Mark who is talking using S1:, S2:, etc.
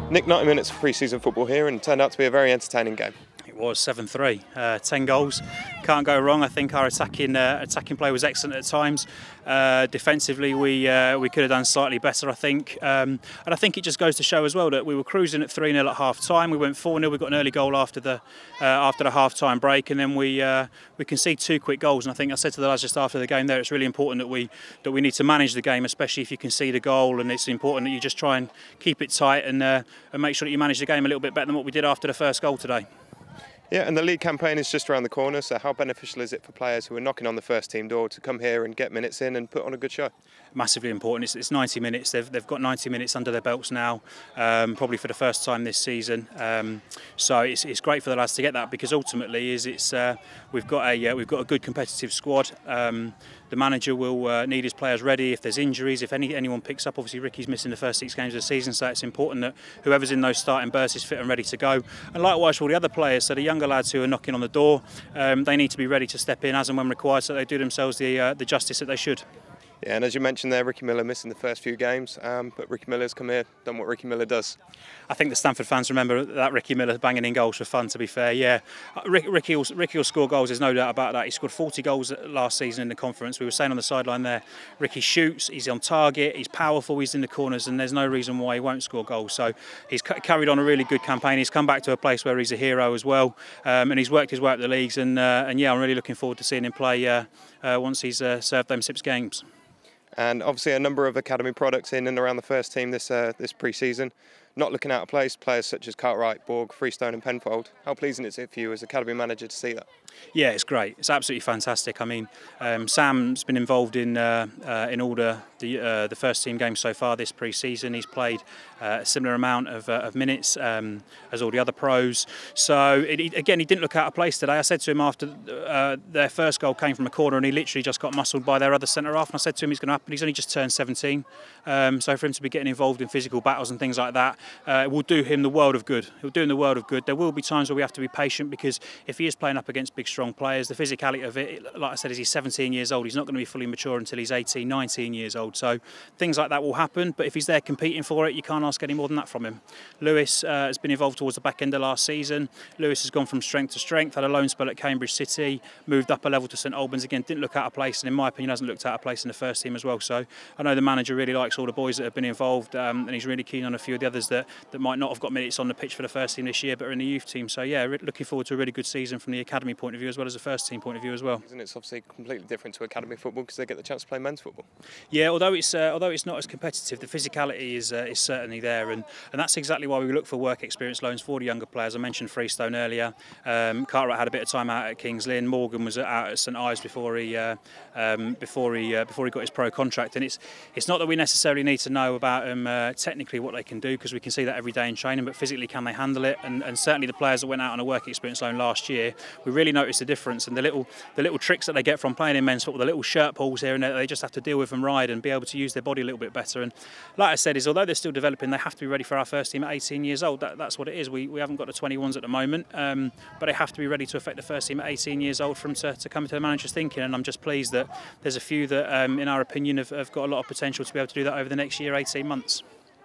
S1: Nick, 90 minutes of pre-season football here and turned out to be a very entertaining game.
S2: It was 7-3, 10 goals, can't go wrong. I think our attacking play was excellent at times. Defensively we could have done slightly better, I think, and I think it just goes to show as well that we were cruising at 3-0 at half time. We went 4-0, we got an early goal after the half time break, and then we conceded 2 quick goals. And I think I said to the lads just after the game there, it's really important that we need to manage the game, especially if you concede a goal, and it's important that you just try and keep it tight and make sure that you manage the game a little bit better than what we did after the first goal today.
S1: Yeah, and the league campaign is just around the corner, so how beneficial is it for players who are knocking on the first team door to come here and get minutes in and put on a good show?
S2: Massively important. It's 90 minutes. They've got 90 minutes under their belts now, probably for the first time this season. So it's great for the lads to get that, because ultimately we've got a good competitive squad. The manager will need his players ready if there's injuries, if anyone picks up. Obviously Ricky's missing the first 6 games of the season, so it's important that whoever's in those starting berths is fit and ready to go. And likewise for all the other players, so the younger lads who are knocking on the door, they need to be ready to step in as and when required, so they do themselves the justice that they should.
S1: Yeah, and as you mentioned there, Ricky Miller missing the first few games, but Ricky Miller's come here, done what Ricky Miller does.
S2: I think the Stamford fans remember that Ricky Miller banging in goals for fun, to be fair. Yeah, Ricky will score goals, there's no doubt about that. He scored 40 goals last season in the conference. We were saying on the sideline there, Ricky shoots, he's on target, he's powerful, he's in the corners, and there's no reason why he won't score goals. So he's carried on a really good campaign. He's come back to a place where he's a hero as well, and he's worked his way up the leagues, and yeah, I'm really looking forward to seeing him play once he's served them 6 games.
S1: And obviously a number of academy products in and around the first team this pre-season. Not looking out of place, players such as Cartwright, Borg, Freestone and Penfold. How pleasing is it for you as Academy Manager to see that? Yeah,
S2: it's great. It's absolutely fantastic. I mean, Sam's been involved in all the first team games so far this pre-season. He's played a similar amount of minutes as all the other pros. So again, he didn't look out of place today. I said to him after their first goal came from a corner, and he literally just got muscled by their other centre half. And I said to him, he's going to happen. He's only just turned 17, so for him to be getting involved in physical battles and things like that, it will do him the world of good. It will do him the world of good. There will be times where we have to be patient, because if he is playing up against big, strong players, the physicality of it, like I said, is he's 17 years old. He's not going to be fully mature until he's 18, 19 years old. So things like that will happen. But if he's there competing for it, you can't ask any more than that from him. Lewis has been involved towards the back end of last season. Lewis has gone from strength to strength, had a loan spell at Cambridge City, moved up a level to St Albans again, didn't look out of place, and in my opinion hasn't looked out of place in the first team as well. So I know the manager really likes all the boys that have been involved, and he's really keen on a few of the others that might not have got minutes on the pitch for the first team this year, but are in the youth team. So yeah, looking forward to a really good season from the academy point of view as well as the first team point of view as well.
S1: Isn't it obviously completely different to academy football, because they get the chance to play men's football?
S2: Yeah, although it's not as competitive, the physicality is certainly there, and that's exactly why we look for work experience loans for the younger players. I mentioned Freestone earlier. Cartwright had a bit of time out at Kings Lynn. Morgan was out at St Ives before he got his pro contract. And it's not that we necessarily need to know about them technically what they can do, because we can see that every day in training, but physically can they handle it? And certainly the players that went out on a work experience loan last year, we really noticed the difference, and the little tricks that they get from playing in men's football, the little shirt pulls here and there, they just have to deal with and ride and be able to use their body a little bit better. And like I said, although they're still developing, they have to be ready for our first team at 18 years old. That's what it is. We haven't got the 21s at the moment, but they have to be ready to affect the first team at 18 years old for them to come into the manager's thinking. And I'm just pleased that there's a few that, in our opinion, have got a lot of potential to be able to do that over the next year, 18 months.